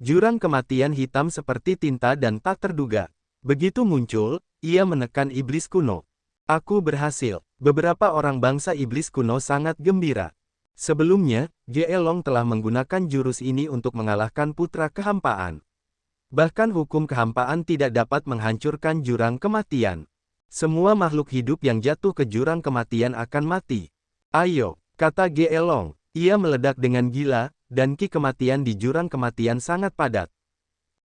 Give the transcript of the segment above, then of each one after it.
Jurang kematian hitam seperti tinta dan tak terduga. Begitu muncul, ia menekan iblis kuno. Aku berhasil. Beberapa orang bangsa iblis kuno sangat gembira. Sebelumnya, Gelong telah menggunakan jurus ini untuk mengalahkan putra kehampaan. Bahkan hukum kehampaan tidak dapat menghancurkan jurang kematian. Semua makhluk hidup yang jatuh ke jurang kematian akan mati. Ayo, kata Gelong. Ia meledak dengan gila, dan ki kematian di jurang kematian sangat padat.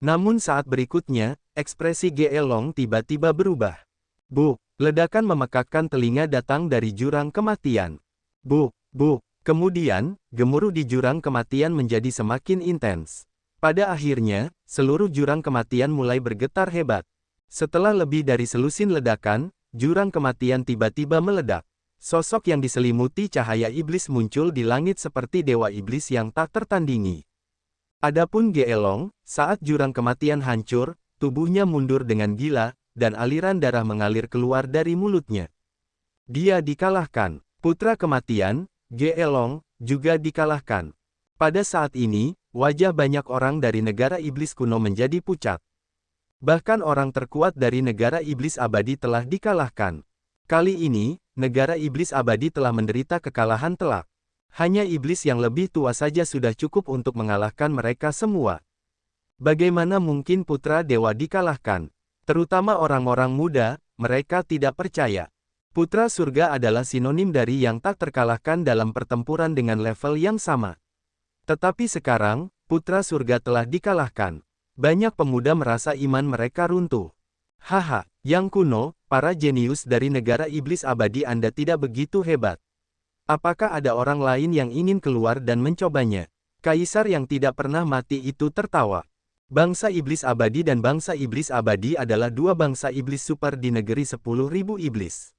Namun saat berikutnya, ekspresi Gelong tiba-tiba berubah. Buk, ledakan memekakkan telinga datang dari jurang kematian. Buk, buk. Kemudian, gemuruh di jurang kematian menjadi semakin intens. Pada akhirnya, seluruh jurang kematian mulai bergetar hebat. Setelah lebih dari selusin ledakan, jurang kematian tiba-tiba meledak. Sosok yang diselimuti cahaya iblis muncul di langit seperti dewa iblis yang tak tertandingi. Adapun Gelong, saat jurang kematian hancur, tubuhnya mundur dengan gila, dan aliran darah mengalir keluar dari mulutnya. Dia dikalahkan. Putra kematian, Gelong, juga dikalahkan. Pada saat ini, wajah banyak orang dari negara iblis kuno menjadi pucat. Bahkan orang terkuat dari negara iblis abadi telah dikalahkan. Kali ini, negara iblis abadi telah menderita kekalahan telak. Hanya iblis yang lebih tua saja sudah cukup untuk mengalahkan mereka semua. Bagaimana mungkin putra dewa dikalahkan? Terutama orang-orang muda, mereka tidak percaya. Putra surga adalah sinonim dari yang tak terkalahkan dalam pertempuran dengan level yang sama. Tetapi sekarang, putra surga telah dikalahkan. Banyak pemuda merasa iman mereka runtuh. Haha, yang kuno, para jenius dari negara iblis abadi Anda tidak begitu hebat. Apakah ada orang lain yang ingin keluar dan mencobanya? Kaisar yang tidak pernah mati itu tertawa. Bangsa iblis abadi dan bangsa iblis abadi adalah dua bangsa iblis super di negeri 10.000 iblis.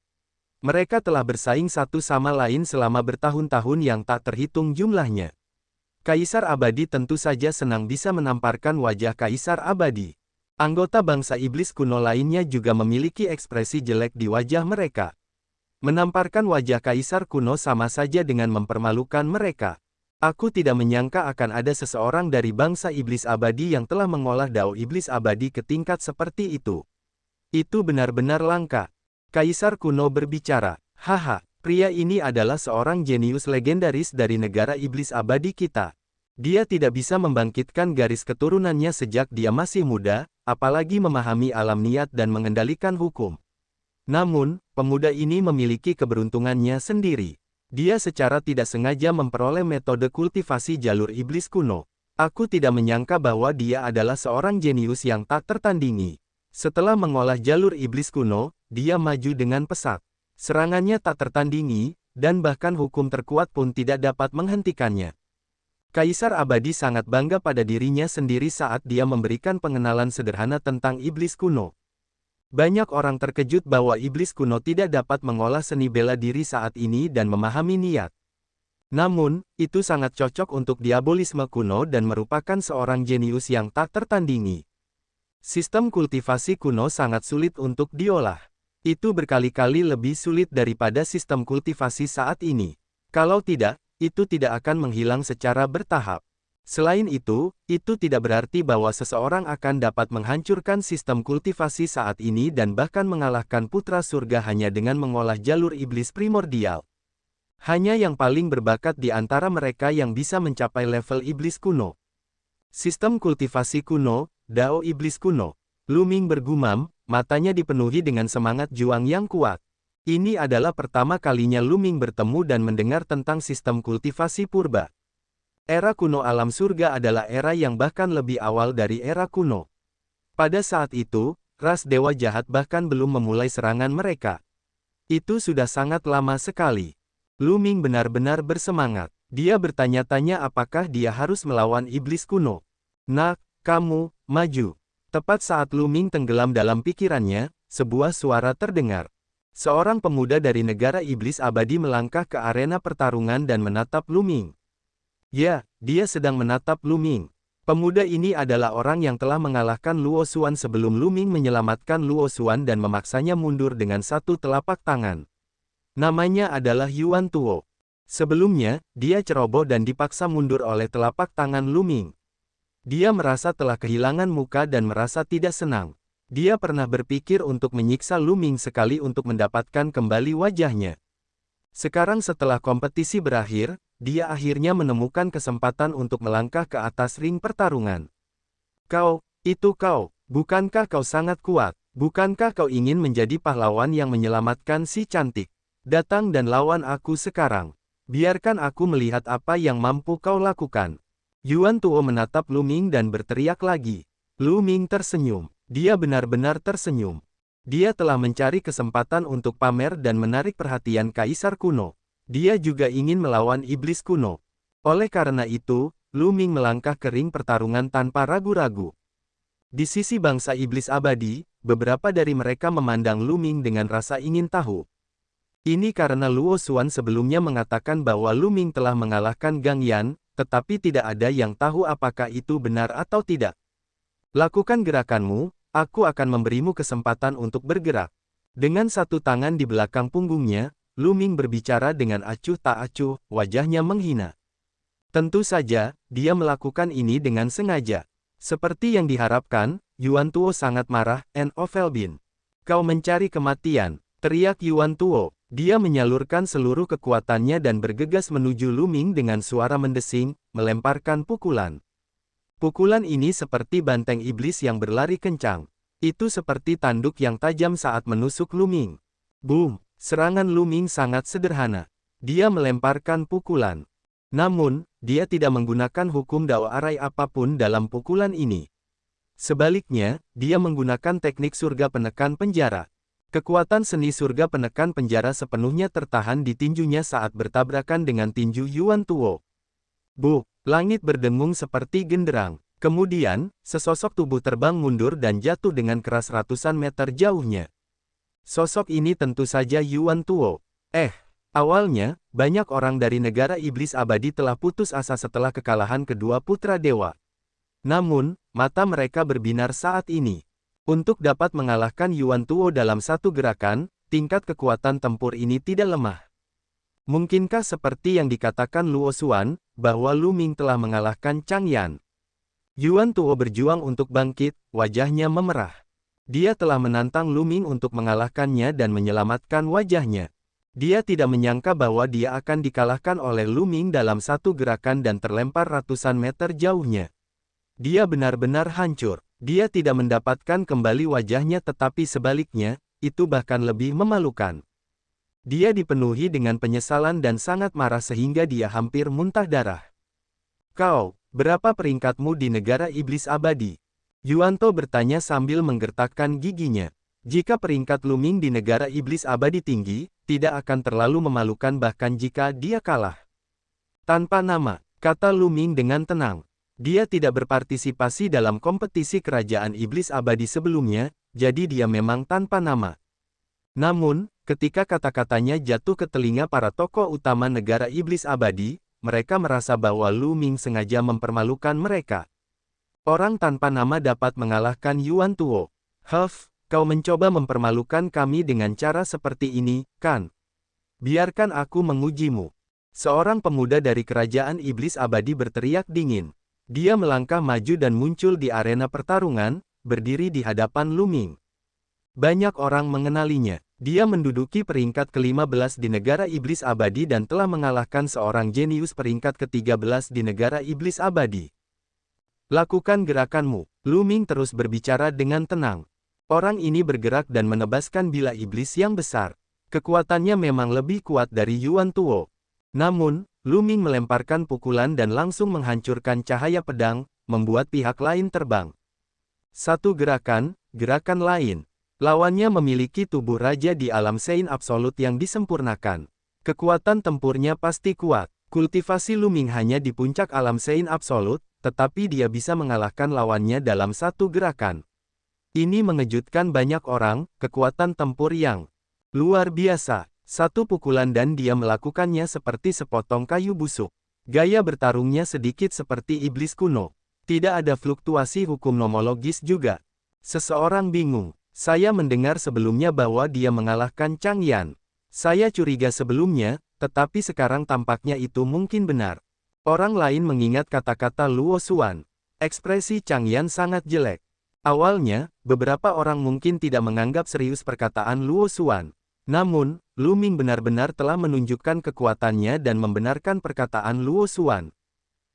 Mereka telah bersaing satu sama lain selama bertahun-tahun yang tak terhitung jumlahnya. Kaisar abadi tentu saja senang bisa menamparkan wajah kaisar abadi. Anggota bangsa iblis kuno lainnya juga memiliki ekspresi jelek di wajah mereka. Menamparkan wajah kaisar kuno sama saja dengan mempermalukan mereka. Aku tidak menyangka akan ada seseorang dari bangsa iblis abadi yang telah mengolah dao iblis abadi ke tingkat seperti itu. Itu benar-benar langka. Kaisar kuno berbicara, haha, pria ini adalah seorang jenius legendaris dari negara iblis abadi kita. Dia tidak bisa membangkitkan garis keturunannya sejak dia masih muda, apalagi memahami alam niat dan mengendalikan hukum. Namun, pemuda ini memiliki keberuntungannya sendiri. Dia secara tidak sengaja memperoleh metode kultivasi jalur iblis kuno. Aku tidak menyangka bahwa dia adalah seorang jenius yang tak tertandingi. Setelah mengolah jalur iblis kuno, dia maju dengan pesat. Serangannya tak tertandingi, dan bahkan hukum terkuat pun tidak dapat menghentikannya. Kaisar abadi sangat bangga pada dirinya sendiri saat dia memberikan pengenalan sederhana tentang iblis kuno. Banyak orang terkejut bahwa iblis kuno tidak dapat mengolah seni bela diri saat ini dan memahami niat. Namun, itu sangat cocok untuk diabolisme kuno dan merupakan seorang jenius yang tak tertandingi. Sistem kultivasi kuno sangat sulit untuk diolah. Itu berkali-kali lebih sulit daripada sistem kultivasi saat ini. Kalau tidak, itu tidak akan menghilang secara bertahap. Selain itu tidak berarti bahwa seseorang akan dapat menghancurkan sistem kultivasi saat ini dan bahkan mengalahkan putra surga hanya dengan mengolah jalur iblis primordial. Hanya yang paling berbakat di antara mereka yang bisa mencapai level iblis kuno. Sistem kultivasi kuno, dao iblis kuno. Lu Ming bergumam, matanya dipenuhi dengan semangat juang yang kuat. Ini adalah pertama kalinya Lu Ming bertemu dan mendengar tentang sistem kultivasi purba. Era kuno alam surga adalah era yang bahkan lebih awal dari era kuno. Pada saat itu, ras dewa jahat bahkan belum memulai serangan mereka. Itu sudah sangat lama sekali. Lu Ming benar-benar bersemangat. Dia bertanya-tanya apakah dia harus melawan iblis kuno. Nak, kamu, maju. Tepat saat Lu Ming tenggelam dalam pikirannya, sebuah suara terdengar. Seorang pemuda dari negara iblis abadi melangkah ke arena pertarungan dan menatap Lu Ming. Ya, dia sedang menatap Lu Ming. Pemuda ini adalah orang yang telah mengalahkan Luo Xuan sebelum Lu Ming menyelamatkan Luo Xuan dan memaksanya mundur dengan satu telapak tangan. Namanya adalah Yuan Tuo. Sebelumnya, dia ceroboh dan dipaksa mundur oleh telapak tangan Lu Ming. Dia merasa telah kehilangan muka dan merasa tidak senang. Dia pernah berpikir untuk menyiksa Lu Ming sekali untuk mendapatkan kembali wajahnya. Sekarang setelah kompetisi berakhir, dia akhirnya menemukan kesempatan untuk melangkah ke atas ring pertarungan. Kau, itu kau, bukankah kau sangat kuat? Bukankah kau ingin menjadi pahlawan yang menyelamatkan si cantik? Datang dan lawan aku sekarang. Biarkan aku melihat apa yang mampu kau lakukan. Yuan Tuo menatap Lu Ming dan berteriak lagi. Lu Ming tersenyum. Dia benar-benar tersenyum. Dia telah mencari kesempatan untuk pamer dan menarik perhatian Kaisar kuno. Dia juga ingin melawan iblis kuno. Oleh karena itu, Lu Ming melangkah ke ring pertarungan tanpa ragu-ragu. Di sisi bangsa iblis abadi, beberapa dari mereka memandang Lu Ming dengan rasa ingin tahu. Ini karena Luo Xuan sebelumnya mengatakan bahwa Lu Ming telah mengalahkan Gang Yan, tetapi tidak ada yang tahu apakah itu benar atau tidak. Lakukan gerakanmu, aku akan memberimu kesempatan untuk bergerak. Dengan satu tangan di belakang punggungnya, Lu Ming berbicara dengan acuh tak acuh, wajahnya menghina. Tentu saja, dia melakukan ini dengan sengaja. Seperti yang diharapkan, Yuan Tuo sangat marah, Novelbin. Kau mencari kematian, teriak Yuan Tuo. Dia menyalurkan seluruh kekuatannya dan bergegas menuju Lu Ming dengan suara mendesing, melemparkan pukulan. Pukulan ini seperti banteng iblis yang berlari kencang. Itu seperti tanduk yang tajam saat menusuk Lu Ming. Boom! Serangan Lu Ming sangat sederhana. Dia melemparkan pukulan. Namun, dia tidak menggunakan hukum Dao Arai apapun dalam pukulan ini. Sebaliknya, dia menggunakan teknik surga penekan penjara. Kekuatan seni surga penekan penjara sepenuhnya tertahan di tinjunya saat bertabrakan dengan tinju Yuan Tuo. Langit berdengung seperti genderang. Kemudian, sesosok tubuh terbang mundur dan jatuh dengan keras ratusan meter jauhnya. Sosok ini tentu saja Yuan Tuo. Awalnya, banyak orang dari negara iblis abadi telah putus asa setelah kekalahan kedua putra dewa. Namun, mata mereka berbinar saat ini. Untuk dapat mengalahkan Yuan Tuo dalam satu gerakan, tingkat kekuatan tempur ini tidak lemah. Mungkinkah seperti yang dikatakan Luo Xuan, bahwa Lu Ming telah mengalahkan Chang Yan? Yuan Tuo berjuang untuk bangkit, wajahnya memerah. Dia telah menantang Lu Ming untuk mengalahkannya dan menyelamatkan wajahnya. Dia tidak menyangka bahwa dia akan dikalahkan oleh Lu Ming dalam satu gerakan dan terlempar ratusan meter jauhnya. Dia benar-benar hancur. Dia tidak mendapatkan kembali wajahnya tetapi sebaliknya, itu bahkan lebih memalukan. Dia dipenuhi dengan penyesalan dan sangat marah sehingga dia hampir muntah darah. Kau, berapa peringkatmu di negara iblis abadi? Yuanto bertanya sambil menggertakkan giginya. Jika peringkat Lu Ming di negara iblis abadi tinggi, tidak akan terlalu memalukan bahkan jika dia kalah. Tanpa nama, kata Lu Ming dengan tenang. Dia tidak berpartisipasi dalam kompetisi kerajaan iblis abadi sebelumnya, jadi dia memang tanpa nama. Namun, ketika kata-katanya jatuh ke telinga para tokoh utama negara iblis abadi, mereka merasa bahwa Lu Ming sengaja mempermalukan mereka. Orang tanpa nama dapat mengalahkan Yuan Tuo. Kau mencoba mempermalukan kami dengan cara seperti ini, kan? Biarkan aku mengujimu. Seorang pemuda dari kerajaan iblis abadi berteriak dingin. Dia melangkah maju dan muncul di arena pertarungan, berdiri di hadapan Lu Ming. Banyak orang mengenalinya. Dia menduduki peringkat ke-15 di negara iblis abadi dan telah mengalahkan seorang jenius peringkat ke-13 di negara iblis abadi. Lakukan gerakanmu. Lu Ming terus berbicara dengan tenang. Orang ini bergerak dan menebaskan bila iblis yang besar. Kekuatannya memang lebih kuat dari Yuan Tuo. Namun, Lu Ming melemparkan pukulan dan langsung menghancurkan cahaya pedang, membuat pihak lain terbang. Satu gerakan lain. Lawannya memiliki tubuh raja di alam Sein absolut yang disempurnakan. Kekuatan tempurnya pasti kuat. Kultivasi Lu Ming hanya di puncak alam Sein absolut, tetapi dia bisa mengalahkan lawannya dalam satu gerakan. Ini mengejutkan banyak orang, kekuatan tempur yang luar biasa. Satu pukulan dan dia melakukannya seperti sepotong kayu busuk. Gaya bertarungnya sedikit seperti iblis kuno. Tidak ada fluktuasi hukum nomologis juga. Seseorang bingung. Saya mendengar sebelumnya bahwa dia mengalahkan Chang Yan. Saya curiga sebelumnya, tetapi sekarang tampaknya itu mungkin benar. Orang lain mengingat kata-kata Luo Xuan. Ekspresi Chang Yan sangat jelek. Awalnya, beberapa orang mungkin tidak menganggap serius perkataan Luo Xuan. Namun, Lu Ming benar-benar telah menunjukkan kekuatannya dan membenarkan perkataan Luo Xuan.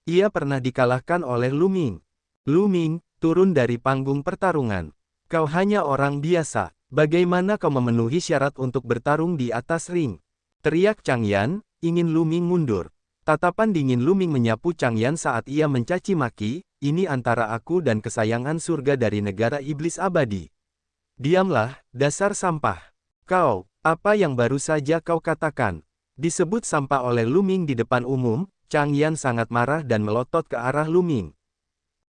Ia pernah dikalahkan oleh Lu Ming. Lu Ming, turun dari panggung pertarungan. Kau hanya orang biasa. Bagaimana kau memenuhi syarat untuk bertarung di atas ring? Teriak Chang Yan, ingin Lu Ming mundur. Tatapan dingin Lu Ming menyapu Chang Yan saat ia mencaci maki, ini antara aku dan kesayangan surga dari negara iblis abadi. Diamlah, dasar sampah. Kau, apa yang baru saja kau katakan? Disebut sampah oleh Lu Ming di depan umum, Chang Yan sangat marah dan melotot ke arah Lu Ming.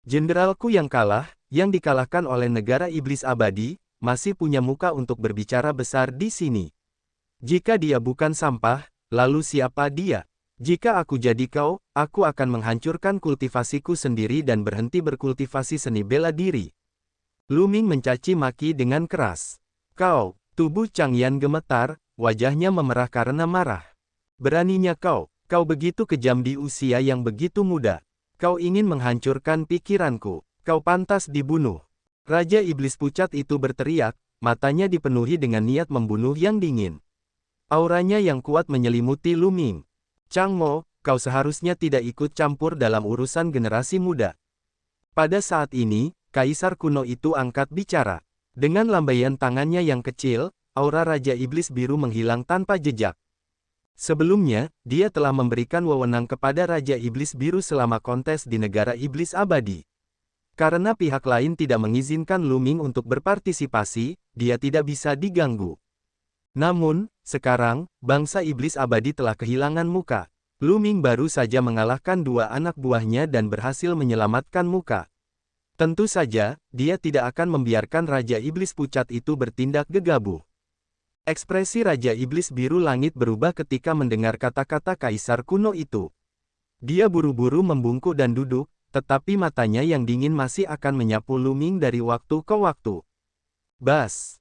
Jenderalku yang kalah, yang dikalahkan oleh negara iblis abadi, masih punya muka untuk berbicara besar di sini. Jika dia bukan sampah, lalu siapa dia? Jika aku jadi kau, aku akan menghancurkan kultivasiku sendiri dan berhenti berkultivasi seni bela diri. Lu Ming mencaci maki dengan keras. Kau, tubuh Chang Yan gemetar, wajahnya memerah karena marah. Beraninya kau begitu kejam di usia yang begitu muda. Kau ingin menghancurkan pikiranku, kau pantas dibunuh. Raja Iblis Pucat itu berteriak, matanya dipenuhi dengan niat membunuh yang dingin. Auranya yang kuat menyelimuti Lu Ming. Chang Mo, kau seharusnya tidak ikut campur dalam urusan generasi muda. Pada saat ini, Kaisar kuno itu angkat bicara. Dengan lambaian tangannya yang kecil, aura Raja Iblis Biru menghilang tanpa jejak. Sebelumnya, dia telah memberikan wewenang kepada Raja Iblis Biru selama kontes di negara Iblis Abadi. Karena pihak lain tidak mengizinkan Lu Ming untuk berpartisipasi, dia tidak bisa diganggu. Namun, sekarang, bangsa Iblis Abadi telah kehilangan muka. Lu Ming baru saja mengalahkan dua anak buahnya dan berhasil menyelamatkan muka. Tentu saja, dia tidak akan membiarkan Raja Iblis Pucat itu bertindak gegabah. Ekspresi Raja Iblis Biru Langit berubah ketika mendengar kata-kata Kaisar kuno itu. Dia buru-buru membungkuk dan duduk, tetapi matanya yang dingin masih akan menyapu Lu Ming dari waktu ke waktu. Bas.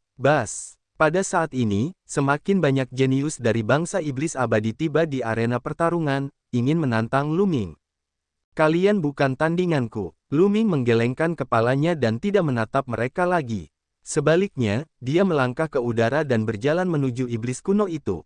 Pada saat ini, semakin banyak jenius dari bangsa iblis abadi tiba di arena pertarungan, ingin menantang Lu Ming. Kalian bukan tandinganku. Lu Ming menggelengkan kepalanya dan tidak menatap mereka lagi. Sebaliknya, dia melangkah ke udara dan berjalan menuju iblis kuno itu.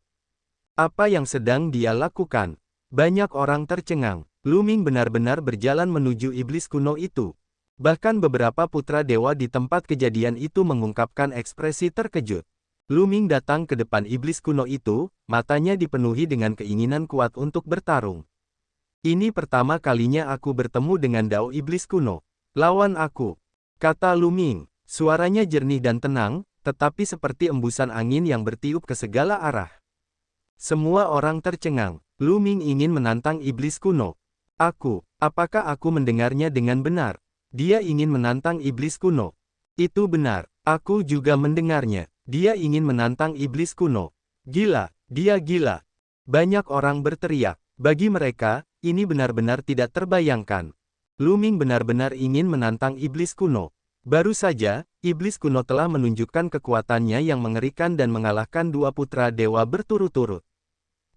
Apa yang sedang dia lakukan? Banyak orang tercengang. Lu Ming benar-benar berjalan menuju iblis kuno itu. Bahkan beberapa putra dewa di tempat kejadian itu mengungkapkan ekspresi terkejut. Lu Ming datang ke depan iblis kuno itu, matanya dipenuhi dengan keinginan kuat untuk bertarung. Ini pertama kalinya aku bertemu dengan Dao Iblis kuno. Lawan aku, kata Lu Ming. Suaranya jernih dan tenang, tetapi seperti embusan angin yang bertiup ke segala arah. Semua orang tercengang. Lu Ming ingin menantang iblis kuno. Apakah aku mendengarnya dengan benar? Dia ingin menantang iblis kuno. Itu benar, aku juga mendengarnya. Dia ingin menantang iblis kuno. Gila, dia gila. Banyak orang berteriak. Bagi mereka, ini benar-benar tidak terbayangkan. Lu Ming benar-benar ingin menantang iblis kuno. Baru saja, iblis kuno telah menunjukkan kekuatannya yang mengerikan dan mengalahkan dua putra dewa berturut-turut.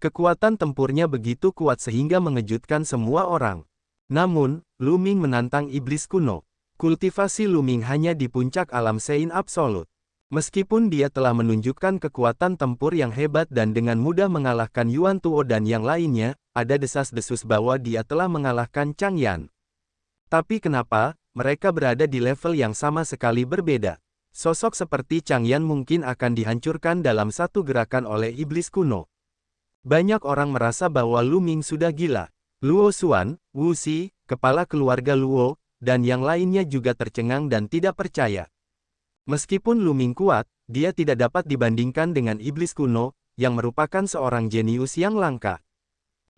Kekuatan tempurnya begitu kuat sehingga mengejutkan semua orang. Namun, Lu Ming menantang iblis kuno. Kultivasi Lu Ming hanya di puncak alam Sein absolut. Meskipun dia telah menunjukkan kekuatan tempur yang hebat dan dengan mudah mengalahkan Yuan Tuo dan yang lainnya, ada desas-desus bahwa dia telah mengalahkan Chang Yan. Tapi kenapa, mereka berada di level yang sama sekali berbeda? Sosok seperti Chang Yan mungkin akan dihancurkan dalam satu gerakan oleh iblis kuno. Banyak orang merasa bahwa Lu Ming sudah gila. Luo Xuan, Wu Xi, kepala keluarga Luo, dan yang lainnya juga tercengang dan tidak percaya. Meskipun Lu Ming kuat, dia tidak dapat dibandingkan dengan iblis kuno, yang merupakan seorang jenius yang langka.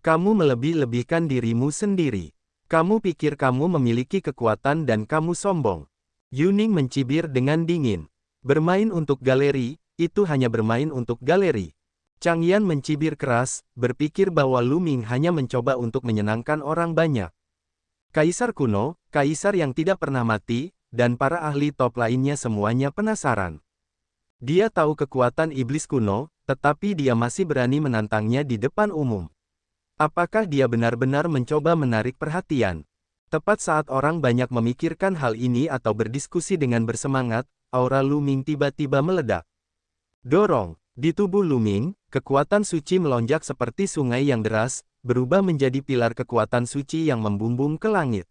Kamu melebih-lebihkan dirimu sendiri. Kamu pikir kamu memiliki kekuatan dan kamu sombong. Yuning mencibir dengan dingin. Bermain untuk galeri, itu hanya bermain untuk galeri. Chang Yan mencibir keras, berpikir bahwa Lu Ming hanya mencoba untuk menyenangkan orang banyak. Kaisar kuno, kaisar yang tidak pernah mati, dan para ahli top lainnya semuanya penasaran. Dia tahu kekuatan iblis kuno, tetapi dia masih berani menantangnya di depan umum. Apakah dia benar-benar mencoba menarik perhatian? Tepat saat orang banyak memikirkan hal ini atau berdiskusi dengan bersemangat, aura Lu Ming tiba-tiba meledak. Dorong. Di tubuh Lu Ming, kekuatan suci melonjak seperti sungai yang deras, berubah menjadi pilar kekuatan suci yang membumbung ke langit.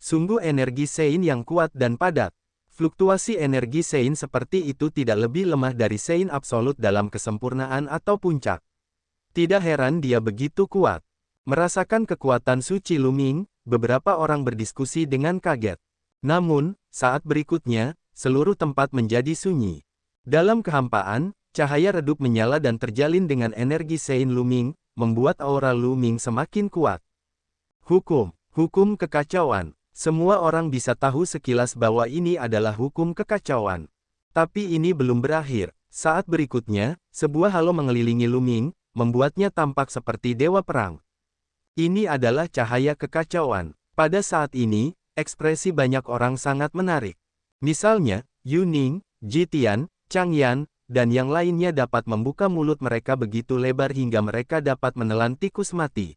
Sungguh energi Sein yang kuat dan padat. Fluktuasi energi Sein seperti itu tidak lebih lemah dari Sein absolut dalam kesempurnaan atau puncak. Tidak heran dia begitu kuat. Merasakan kekuatan suci Lu Ming, beberapa orang berdiskusi dengan kaget. Namun, saat berikutnya, seluruh tempat menjadi sunyi. Dalam kehampaan, cahaya redup menyala dan terjalin dengan energi Sein Lu Ming, membuat aura Lu Ming semakin kuat. Hukum kekacauan. Semua orang bisa tahu sekilas bahwa ini adalah hukum kekacauan. Tapi ini belum berakhir. Saat berikutnya, sebuah halo mengelilingi Lu Ming, membuatnya tampak seperti dewa perang. Ini adalah cahaya kekacauan. Pada saat ini, ekspresi banyak orang sangat menarik. Misalnya, Yu Ning, Ji Tian, Chang Yan, dan yang lainnya dapat membuka mulut mereka begitu lebar hingga mereka dapat menelan tikus mati.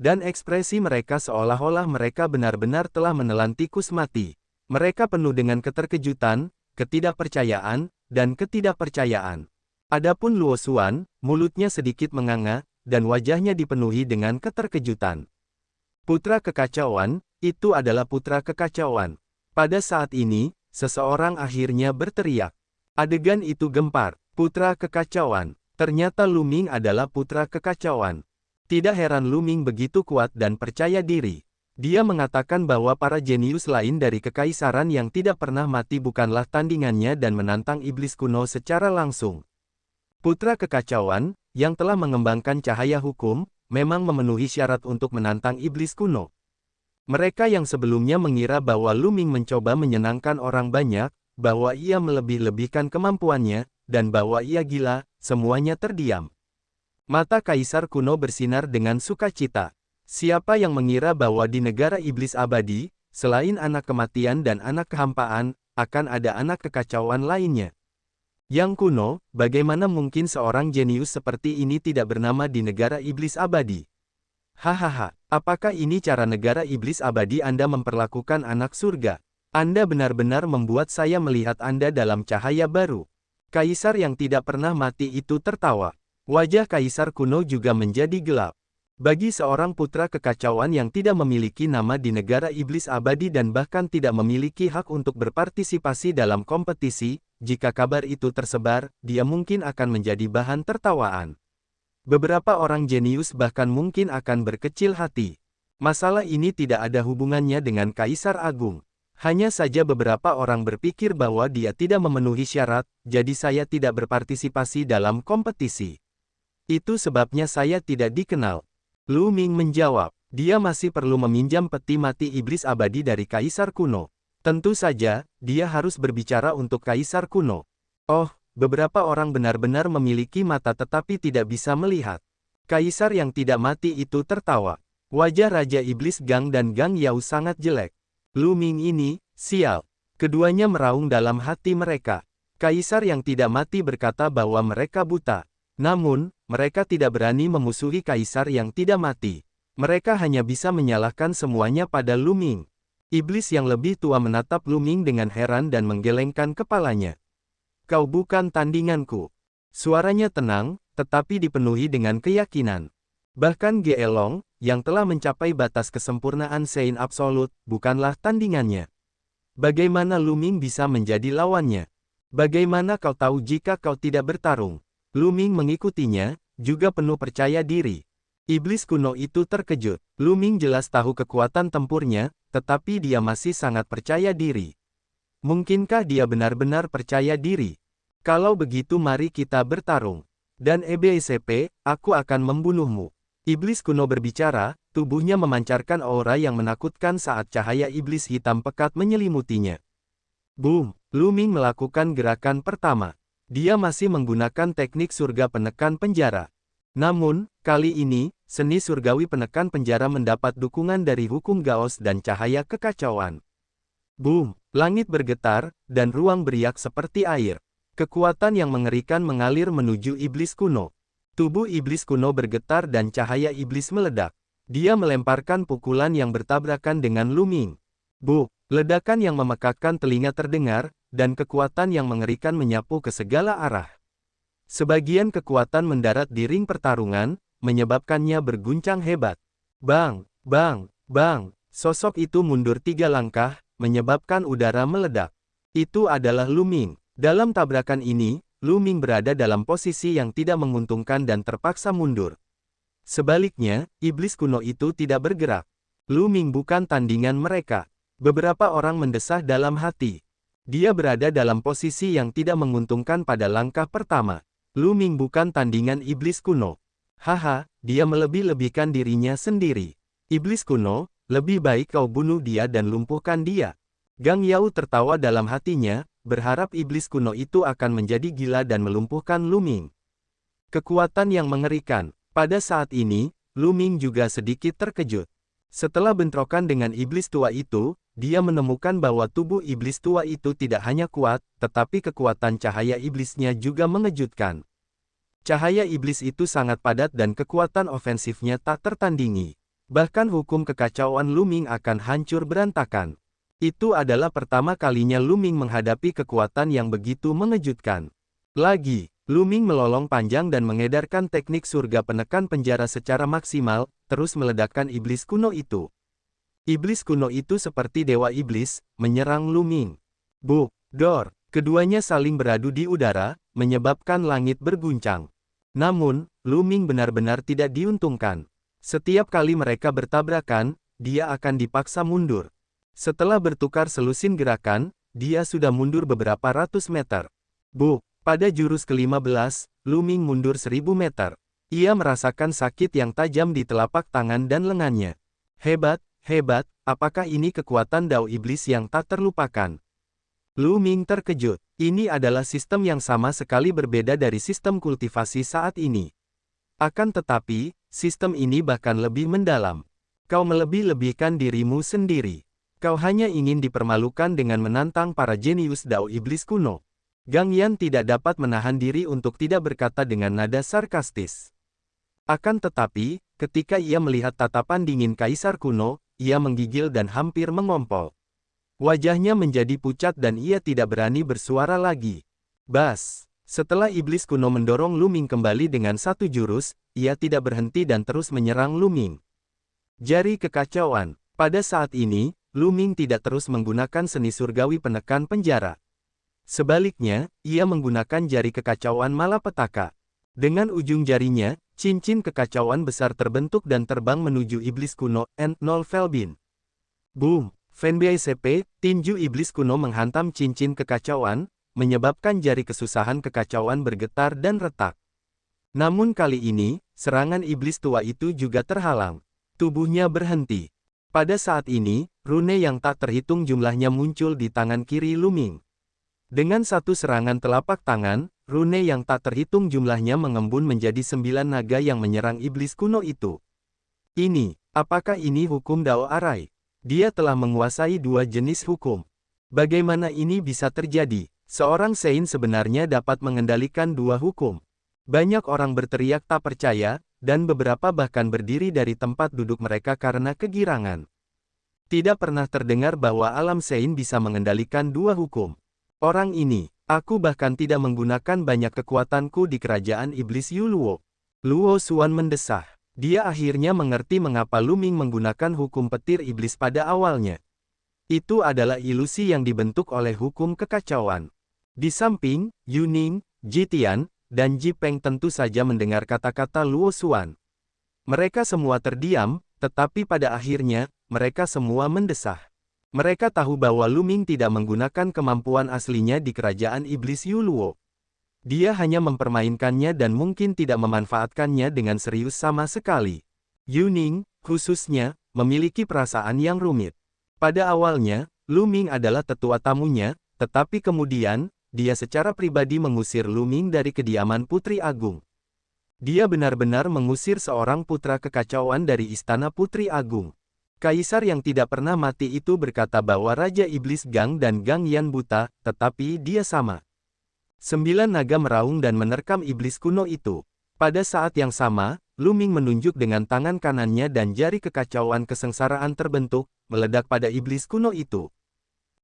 Dan ekspresi mereka seolah-olah mereka benar-benar telah menelan tikus mati. Mereka penuh dengan keterkejutan, ketidakpercayaan, dan ketidakpercayaan. Adapun Luo Xuan, mulutnya sedikit menganga, dan wajahnya dipenuhi dengan keterkejutan. Putra kekacauan, itu adalah putra kekacauan. Pada saat ini, seseorang akhirnya berteriak. Adegan itu gempar. Putra kekacauan. Ternyata Lu Ming adalah putra kekacauan. Tidak heran Lu Ming begitu kuat dan percaya diri. Dia mengatakan bahwa para jenius lain dari kekaisaran yang tidak pernah mati bukanlah tandingannya dan menantang iblis kuno secara langsung. Putra kekacauan, yang telah mengembangkan cahaya hukum, memang memenuhi syarat untuk menantang iblis kuno. Mereka yang sebelumnya mengira bahwa Lu Ming mencoba menyenangkan orang banyak, bahwa ia melebih-lebihkan kemampuannya, dan bahwa ia gila, semuanya terdiam. Mata kaisar kuno bersinar dengan sukacita. Siapa yang mengira bahwa di negara iblis abadi, selain anak kematian dan anak kehampaan, akan ada anak kekacauan lainnya? Yang kuno, bagaimana mungkin seorang jenius seperti ini tidak bernama di negara iblis abadi? Hahaha, apakah ini cara negara iblis abadi Anda memperlakukan anak surga? Anda benar-benar membuat saya melihat Anda dalam cahaya baru. Kaisar yang tidak pernah mati itu tertawa. Wajah kaisar kuno juga menjadi gelap. Bagi seorang putra kekacauan yang tidak memiliki nama di negara iblis abadi dan bahkan tidak memiliki hak untuk berpartisipasi dalam kompetisi, jika kabar itu tersebar, dia mungkin akan menjadi bahan tertawaan. Beberapa orang jenius bahkan mungkin akan berkecil hati. Masalah ini tidak ada hubungannya dengan Kaisar Agung. Hanya saja beberapa orang berpikir bahwa dia tidak memenuhi syarat, jadi saya tidak berpartisipasi dalam kompetisi. Itu sebabnya saya tidak dikenal. Lu Ming menjawab, dia masih perlu meminjam peti mati iblis abadi dari Kaisar kuno. Tentu saja, dia harus berbicara untuk Kaisar kuno. Oh, beberapa orang benar-benar memiliki mata tetapi tidak bisa melihat. Kaisar yang tidak mati itu tertawa. Wajah Raja Iblis Gang dan Gang Yao sangat jelek. Lu Ming ini, sial. Keduanya meraung dalam hati mereka. Kaisar yang tidak mati berkata bahwa mereka buta. Namun, mereka tidak berani memusuhi Kaisar yang tidak mati. Mereka hanya bisa menyalahkan semuanya pada Lu Ming. Iblis yang lebih tua menatap Lu Ming dengan heran dan menggelengkan kepalanya. Kau bukan tandinganku. Suaranya tenang, tetapi dipenuhi dengan keyakinan. Bahkan Ge Elong, yang telah mencapai batas kesempurnaan Sein absolut, bukanlah tandingannya. Bagaimana Lu Ming bisa menjadi lawannya? Bagaimana kau tahu jika kau tidak bertarung? Lu Ming mengikutinya, juga penuh percaya diri. Iblis kuno itu terkejut. Lu Ming jelas tahu kekuatan tempurnya, tetapi dia masih sangat percaya diri. Mungkinkah dia benar-benar percaya diri? Kalau begitu mari kita bertarung. Dan EBSP, aku akan membunuhmu. Iblis kuno berbicara, tubuhnya memancarkan aura yang menakutkan saat cahaya iblis hitam pekat menyelimutinya. Boom! Lu Ming melakukan gerakan pertama. Dia masih menggunakan teknik surga penekan penjara. Namun, kali ini, seni surgawi penekan penjara mendapat dukungan dari hukum Gaos dan cahaya kekacauan. Boom! Langit bergetar, dan ruang beriak seperti air. Kekuatan yang mengerikan mengalir menuju iblis kuno. Tubuh iblis kuno bergetar dan cahaya iblis meledak. Dia melemparkan pukulan yang bertabrakan dengan Lu Ming. Buk! Ledakan yang memekakkan telinga terdengar, dan kekuatan yang mengerikan menyapu ke segala arah. Sebagian kekuatan mendarat di ring pertarungan, menyebabkannya berguncang hebat. Bang! Bang! Bang! Sosok itu mundur 3 langkah, menyebabkan udara meledak. Itu adalah Lu Ming. Dalam tabrakan ini, Lu Ming berada dalam posisi yang tidak menguntungkan dan terpaksa mundur. Sebaliknya, iblis kuno itu tidak bergerak. Lu Ming bukan tandingan mereka. Beberapa orang mendesah dalam hati. Dia berada dalam posisi yang tidak menguntungkan pada langkah pertama. Lu Ming bukan tandingan iblis kuno. Haha, dia melebih-lebihkan dirinya sendiri. Iblis kuno, lebih baik kau bunuh dia dan lumpuhkan dia. Gang Yao tertawa dalam hatinya, berharap iblis kuno itu akan menjadi gila dan melumpuhkan Lu Ming. Kekuatan yang mengerikan. Pada saat ini, Lu Ming juga sedikit terkejut. Setelah bentrokan dengan iblis tua itu, dia menemukan bahwa tubuh iblis tua itu tidak hanya kuat, tetapi kekuatan cahaya iblisnya juga mengejutkan. Cahaya iblis itu sangat padat dan kekuatan ofensifnya tak tertandingi. Bahkan hukum kekacauan Lu Ming akan hancur berantakan. Itu adalah pertama kalinya Lu Ming menghadapi kekuatan yang begitu mengejutkan. Lagi, Lu Ming melolong panjang dan mengedarkan teknik surga penekan penjara secara maksimal, terus meledakkan iblis kuno itu. Iblis kuno itu seperti dewa iblis, menyerang Lu Ming. Buk! Dor! Keduanya saling beradu di udara, menyebabkan langit berguncang. Namun, Lu Ming benar-benar tidak diuntungkan. Setiap kali mereka bertabrakan, dia akan dipaksa mundur. Setelah bertukar selusin gerakan, dia sudah mundur beberapa ratus meter. Buk! Pada jurus ke-15, Lu Ming mundur 1000 meter. Ia merasakan sakit yang tajam di telapak tangan dan lengannya. Hebat, hebat, apakah ini kekuatan Dao Iblis yang tak terlupakan? Lu Ming terkejut. Ini adalah sistem yang sama sekali berbeda dari sistem kultivasi saat ini. Akan tetapi, sistem ini bahkan lebih mendalam. Kau melebih-lebihkan dirimu sendiri. Kau hanya ingin dipermalukan dengan menantang para jenius Dao Iblis kuno. Gang Yan tidak dapat menahan diri untuk tidak berkata dengan nada sarkastis. Akan tetapi, ketika ia melihat tatapan dingin Kaisar kuno, ia menggigil dan hampir mengompol. Wajahnya menjadi pucat dan ia tidak berani bersuara lagi. Bas! Setelah iblis kuno mendorong Lu Ming kembali dengan satu jurus, ia tidak berhenti dan terus menyerang Lu Ming. Jari kekacauan. Pada saat ini, Lu Ming tidak terus menggunakan seni surgawi penekan penjara. Sebaliknya, ia menggunakan jari kekacauan malapetaka. Dengan ujung jarinya, cincin kekacauan besar terbentuk dan terbang menuju iblis kuno, N0 Felbin. Boom! FNBICP, tinju iblis kuno menghantam cincin kekacauan, menyebabkan jari kesusahan kekacauan bergetar dan retak. Namun kali ini, serangan iblis tua itu juga terhalang. Tubuhnya berhenti. Pada saat ini, rune yang tak terhitung jumlahnya muncul di tangan kiri Lu Ming. Dengan satu serangan telapak tangan, rune yang tak terhitung jumlahnya mengembun menjadi 9 naga yang menyerang iblis kuno itu. Apakah ini hukum Dao Arai? Dia telah menguasai 2 jenis hukum. Bagaimana ini bisa terjadi? Seorang Sein sebenarnya dapat mengendalikan 2 hukum. Banyak orang berteriak tak percaya, dan beberapa bahkan berdiri dari tempat duduk mereka karena kegirangan. Tidak pernah terdengar bahwa alam Sein bisa mengendalikan 2 hukum. Orang ini, aku bahkan tidak menggunakan banyak kekuatanku di kerajaan iblis Yuluo. Luo Xuan mendesah. Dia akhirnya mengerti mengapa Lu Ming menggunakan hukum petir iblis pada awalnya. Itu adalah ilusi yang dibentuk oleh hukum kekacauan. Di samping, Yuning, Jitian, dan Ji Peng tentu saja mendengar kata-kata Luo Xuan. Mereka semua terdiam, tetapi pada akhirnya, mereka semua mendesah. Mereka tahu bahwa Lu Ming tidak menggunakan kemampuan aslinya di kerajaan iblis Yuluo. Dia hanya mempermainkannya dan mungkin tidak memanfaatkannya dengan serius sama sekali. Yuning, khususnya, memiliki perasaan yang rumit. Pada awalnya, Lu Ming adalah tetua tamunya, tetapi kemudian, dia secara pribadi mengusir Lu Ming dari kediaman Putri Agung. Dia benar-benar mengusir seorang putra kekacauan dari istana Putri Agung. Kaisar yang tidak pernah mati itu berkata bahwa Raja Iblis Gang dan Gang Yan buta, tetapi dia sama. 9 naga meraung dan menerkam iblis kuno itu. Pada saat yang sama, Lu Ming menunjuk dengan tangan kanannya dan jari kekacauan kesengsaraan terbentuk, meledak pada iblis kuno itu.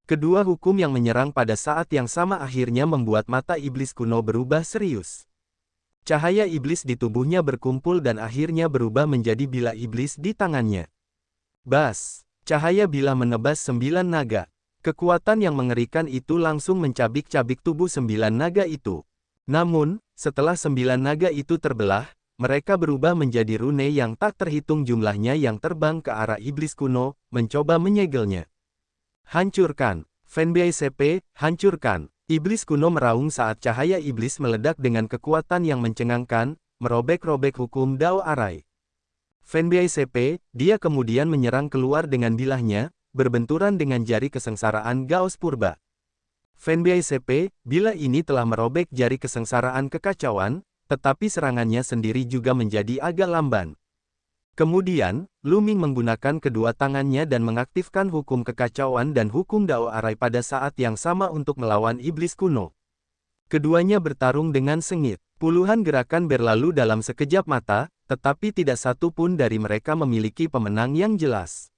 Kedua hukum yang menyerang pada saat yang sama akhirnya membuat mata iblis kuno berubah serius. Cahaya iblis di tubuhnya berkumpul dan akhirnya berubah menjadi bilah iblis di tangannya. Bas! Cahaya bilah menebas 9 naga. Kekuatan yang mengerikan itu langsung mencabik-cabik tubuh 9 naga itu. Namun, setelah 9 naga itu terbelah, mereka berubah menjadi rune yang tak terhitung jumlahnya yang terbang ke arah iblis kuno, mencoba menyegelnya. Hancurkan! Fanbei CP, hancurkan! Iblis kuno meraung saat cahaya iblis meledak dengan kekuatan yang mencengangkan, merobek-robek hukum Dao Arai. Fanbei CP, dia kemudian menyerang keluar dengan bilahnya, berbenturan dengan jari kesengsaraan Gaos Purba. Fanbei CP, bilah ini telah merobek jari kesengsaraan kekacauan, tetapi serangannya sendiri juga menjadi agak lamban. Kemudian, Lu Ming menggunakan kedua tangannya dan mengaktifkan hukum kekacauan dan hukum Dao Arai pada saat yang sama untuk melawan iblis kuno. Keduanya bertarung dengan sengit. Puluhan gerakan berlalu dalam sekejap mata, tetapi tidak satu pun dari mereka memiliki pemenang yang jelas.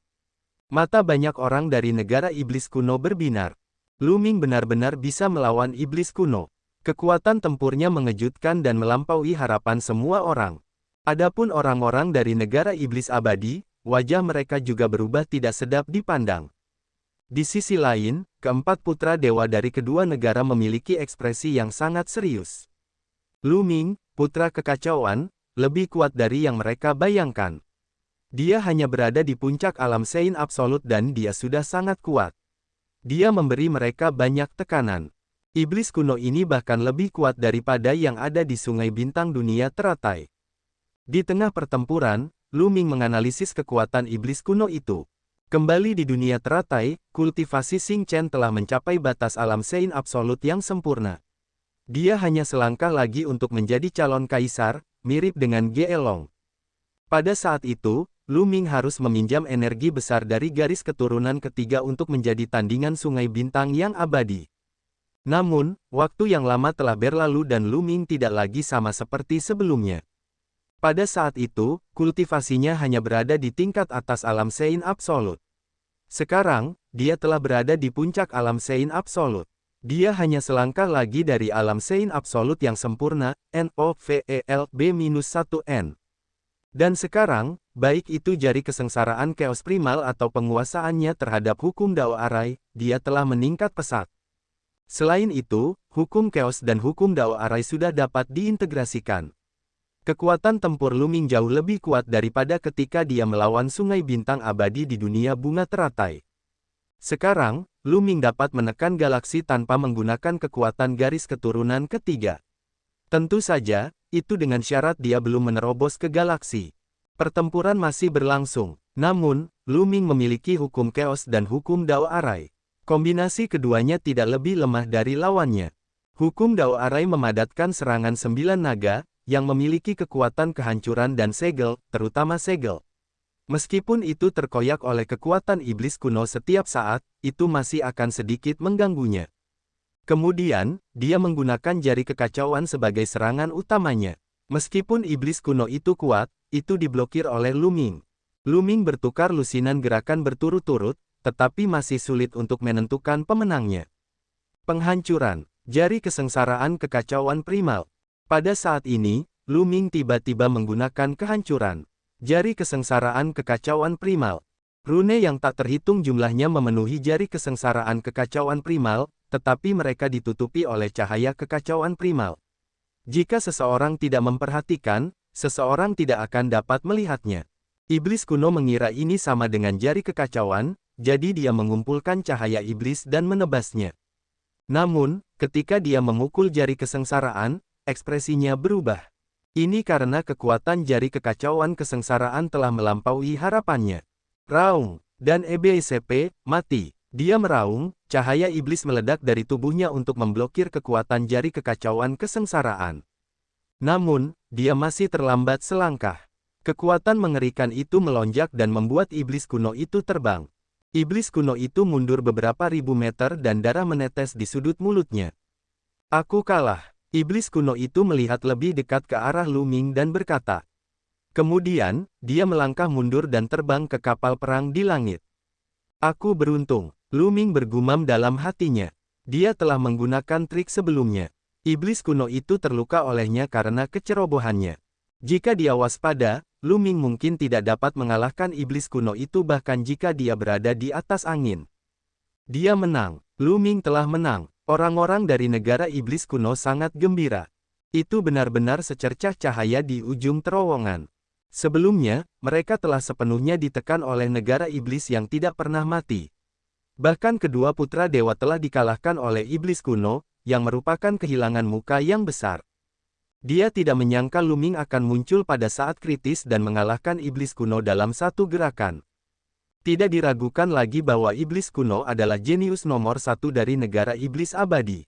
Mata banyak orang dari negara iblis kuno berbinar. Lu Ming benar-benar bisa melawan iblis kuno. Kekuatan tempurnya mengejutkan dan melampaui harapan semua orang. Adapun orang-orang dari negara iblis abadi, wajah mereka juga berubah tidak sedap dipandang. Di sisi lain, keempat putra dewa dari kedua negara memiliki ekspresi yang sangat serius. Lu Ming, putra kekacauan, lebih kuat dari yang mereka bayangkan. Dia hanya berada di puncak alam Sein absolut dan dia sudah sangat kuat. Dia memberi mereka banyak tekanan. Iblis kuno ini bahkan lebih kuat daripada yang ada di Sungai Bintang dunia teratai. Di tengah pertempuran, Lu Ming menganalisis kekuatan iblis kuno itu. Kembali di dunia teratai, kultivasi Xing Chen telah mencapai batas alam Sein absolut yang sempurna. Dia hanya selangkah lagi untuk menjadi calon kaisar, mirip dengan Ge Elong. Pada saat itu, Lu Ming harus meminjam energi besar dari garis keturunan ketiga untuk menjadi tandingan Sungai Bintang yang abadi. Namun, waktu yang lama telah berlalu dan Lu Ming tidak lagi sama seperti sebelumnya. Pada saat itu, kultivasinya hanya berada di tingkat atas alam Sein absolut. Sekarang, dia telah berada di puncak alam Sein absolut. Dia hanya selangkah lagi dari alam Sein absolut yang sempurna, NOVELB-1N. Dan sekarang, baik itu jari kesengsaraan Chaos Primal atau penguasaannya terhadap hukum Dao Arai, dia telah meningkat pesat. Selain itu, hukum Chaos dan hukum Dao Arai sudah dapat diintegrasikan. Kekuatan tempur Lu Ming jauh lebih kuat daripada ketika dia melawan Sungai Bintang abadi di dunia bunga teratai. Sekarang, Lu Ming dapat menekan galaksi tanpa menggunakan kekuatan garis keturunan ketiga. Tentu saja, itu dengan syarat dia belum menerobos ke galaksi. Pertempuran masih berlangsung, namun, Lu Ming memiliki hukum Chaos dan hukum Dao Arai. Kombinasi keduanya tidak lebih lemah dari lawannya. Hukum Dao Arai memadatkan serangan 9 naga, yang memiliki kekuatan kehancuran dan segel, terutama segel. Meskipun itu terkoyak oleh kekuatan iblis kuno setiap saat, itu masih akan sedikit mengganggunya. Kemudian, dia menggunakan jari kekacauan sebagai serangan utamanya. Meskipun iblis kuno itu kuat, itu diblokir oleh Lu Ming. Lu Ming bertukar lusinan gerakan berturut-turut, tetapi masih sulit untuk menentukan pemenangnya. Penghancuran, jari kesengsaraan kekacauan primal. Pada saat ini, Lu Ming tiba-tiba menggunakan kehancuran. Jari kesengsaraan kekacauan primal. Rune yang tak terhitung jumlahnya memenuhi jari kesengsaraan kekacauan primal, tetapi mereka ditutupi oleh cahaya kekacauan primal. Jika seseorang tidak memperhatikan, seseorang tidak akan dapat melihatnya. Iblis kuno mengira ini sama dengan jari kekacauan, jadi dia mengumpulkan cahaya iblis dan menebasnya. Namun, ketika dia memukul jari kesengsaraan, ekspresinya berubah. Ini karena kekuatan jari kekacauan kesengsaraan telah melampaui harapannya. Raung, dan EBCP, mati. Dia meraung, cahaya iblis meledak dari tubuhnya untuk memblokir kekuatan jari kekacauan kesengsaraan. Namun, dia masih terlambat selangkah. Kekuatan mengerikan itu melonjak dan membuat iblis kuno itu terbang. Iblis kuno itu mundur beberapa ribu meter dan darah menetes di sudut mulutnya. Aku kalah. Iblis kuno itu melihat lebih dekat ke arah Lu Ming dan berkata, Kemudian, dia melangkah mundur dan terbang ke kapal perang di langit. Aku beruntung, Lu Ming bergumam dalam hatinya. Dia telah menggunakan trik sebelumnya. Iblis kuno itu terluka olehnya karena kecerobohannya. Jika dia waspada, Lu Ming mungkin tidak dapat mengalahkan iblis kuno itu bahkan jika dia berada di atas angin. Dia menang. Lu Ming telah menang. Orang-orang dari negara iblis kuno sangat gembira. Itu benar-benar secercah cahaya di ujung terowongan. Sebelumnya, mereka telah sepenuhnya ditekan oleh negara iblis yang tidak pernah mati. Bahkan kedua putra dewa telah dikalahkan oleh iblis kuno, yang merupakan kehilangan muka yang besar. Dia tidak menyangka Lu Ming akan muncul pada saat kritis dan mengalahkan iblis kuno dalam satu gerakan. Tidak diragukan lagi bahwa iblis kuno adalah jenius nomor satu dari negara iblis abadi.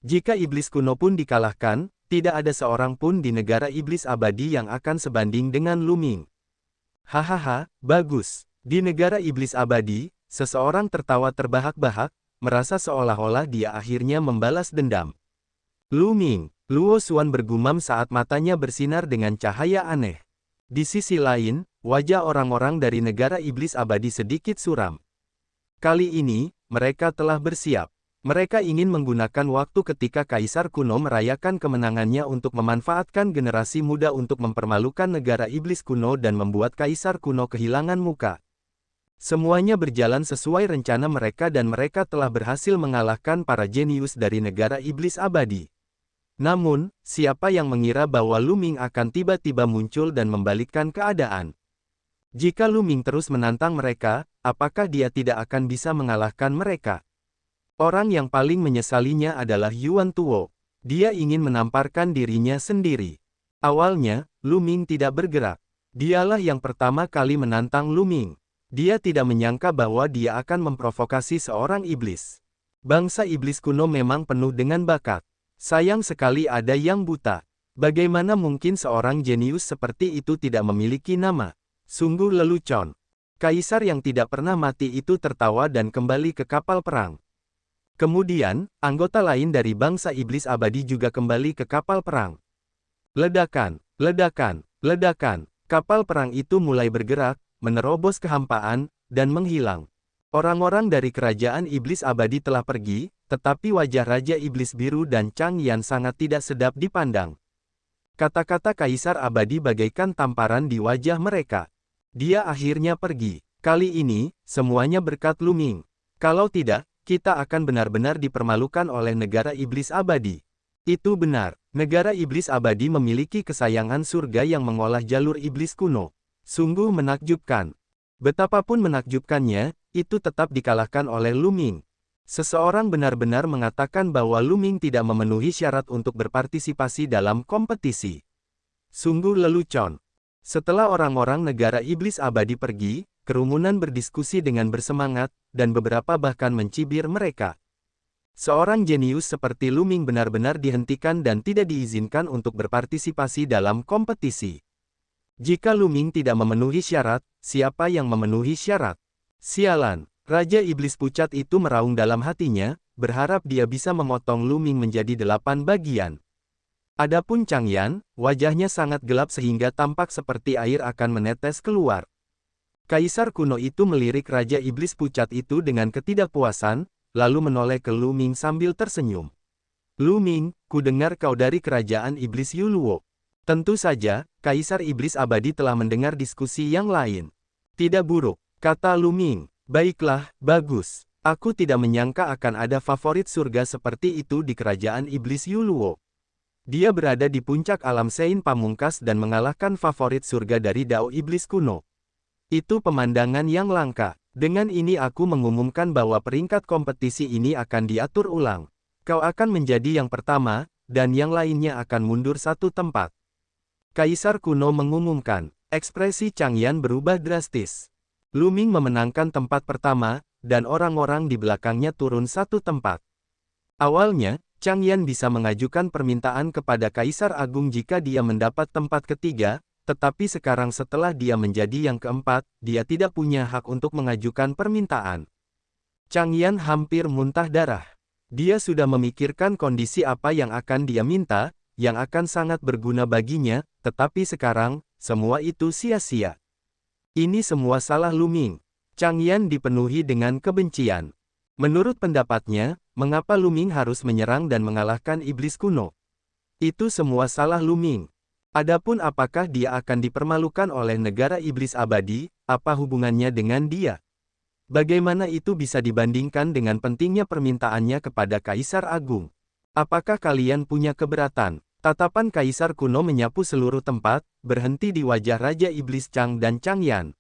Jika iblis kuno pun dikalahkan, tidak ada seorang pun di negara iblis abadi yang akan sebanding dengan Lu Ming. Hahaha, bagus. Di negara iblis abadi, seseorang tertawa terbahak-bahak, merasa seolah-olah dia akhirnya membalas dendam. Lu Ming, Luo Xuan bergumam saat matanya bersinar dengan cahaya aneh. Di sisi lain, wajah orang-orang dari negara iblis abadi sedikit suram. Kali ini, mereka telah bersiap. Mereka ingin menggunakan waktu ketika Kaisar kuno merayakan kemenangannya untuk memanfaatkan generasi muda untuk mempermalukan negara iblis kuno dan membuat Kaisar kuno kehilangan muka. Semuanya berjalan sesuai rencana mereka dan mereka telah berhasil mengalahkan para jenius dari negara iblis abadi. Namun, siapa yang mengira bahwa Lu Ming akan tiba-tiba muncul dan membalikkan keadaan? Jika Lu Ming terus menantang mereka, apakah dia tidak akan bisa mengalahkan mereka? Orang yang paling menyesalinya adalah Yuan Tuo. Dia ingin menamparkan dirinya sendiri. Awalnya, Lu Ming tidak bergerak. Dialah yang pertama kali menantang Lu Ming. Dia tidak menyangka bahwa dia akan memprovokasi seorang iblis. Bangsa iblis kuno memang penuh dengan bakat. Sayang sekali ada yang buta. Bagaimana mungkin seorang jenius seperti itu tidak memiliki nama? Sungguh lelucon. Kaisar yang tidak pernah mati itu tertawa dan kembali ke kapal perang. Kemudian, anggota lain dari bangsa iblis abadi juga kembali ke kapal perang. Ledakan, ledakan, ledakan. Kapal perang itu mulai bergerak, menerobos kehampaan, dan menghilang. Orang-orang dari kerajaan iblis abadi telah pergi, tetapi wajah Raja Iblis Biru dan Chang Yan sangat tidak sedap dipandang. Kata-kata Kaisar abadi bagaikan tamparan di wajah mereka. Dia akhirnya pergi. Kali ini, semuanya berkat Lu Ming. Kalau tidak, kita akan benar-benar dipermalukan oleh negara iblis abadi. Itu benar, negara iblis abadi memiliki kesayangan surga yang mengolah jalur iblis kuno. Sungguh menakjubkan. Betapapun menakjubkannya, itu tetap dikalahkan oleh Lu Ming. Seseorang benar-benar mengatakan bahwa Lu Ming tidak memenuhi syarat untuk berpartisipasi dalam kompetisi. Sungguh lelucon. Setelah orang-orang negara iblis abadi pergi, kerumunan berdiskusi dengan bersemangat, dan beberapa bahkan mencibir mereka. Seorang jenius seperti Lu Ming benar-benar dihentikan dan tidak diizinkan untuk berpartisipasi dalam kompetisi. Jika Lu Ming tidak memenuhi syarat, siapa yang memenuhi syarat? Sialan, Raja Iblis Pucat itu meraung dalam hatinya, berharap dia bisa memotong Lu Ming menjadi 8 bagian. Adapun Chang Yan, wajahnya sangat gelap sehingga tampak seperti air akan menetes keluar. Kaisar kuno itu melirik Raja Iblis Pucat itu dengan ketidakpuasan, lalu menoleh ke Lu Ming sambil tersenyum. Lu Ming, ku dengar kau dari kerajaan Iblis Yuluo. Tentu saja, Kaisar Iblis Abadi telah mendengar diskusi yang lain. Tidak buruk, kata Lu Ming. Baiklah, bagus. Aku tidak menyangka akan ada favorit surga seperti itu di kerajaan Iblis Yuluo. Dia berada di puncak alam Sein Pamungkas dan mengalahkan favorit surga dari Dao Iblis kuno. Itu pemandangan yang langka. Dengan ini aku mengumumkan bahwa peringkat kompetisi ini akan diatur ulang. Kau akan menjadi yang pertama, dan yang lainnya akan mundur 1 tempat. Kaisar kuno mengumumkan. Ekspresi Chang Yan berubah drastis. Lu Ming memenangkan tempat pertama, dan orang-orang di belakangnya turun 1 tempat. Awalnya, Chang Yan bisa mengajukan permintaan kepada Kaisar Agung jika dia mendapat tempat ketiga, tetapi sekarang setelah dia menjadi yang keempat, dia tidak punya hak untuk mengajukan permintaan. Chang Yan hampir muntah darah. Dia sudah memikirkan kondisi apa yang akan dia minta, yang akan sangat berguna baginya, tetapi sekarang, semua itu sia-sia. Ini semua salah Lu Ming. Chang Yan dipenuhi dengan kebencian. Menurut pendapatnya, mengapa Lu Ming harus menyerang dan mengalahkan iblis kuno? Itu semua salah Lu Ming. Adapun apakah dia akan dipermalukan oleh negara iblis abadi, apa hubungannya dengan dia? Bagaimana itu bisa dibandingkan dengan pentingnya permintaannya kepada Kaisar Agung? Apakah kalian punya keberatan? Tatapan Kaisar kuno menyapu seluruh tempat, berhenti di wajah Raja Iblis Chang dan Chang Yan.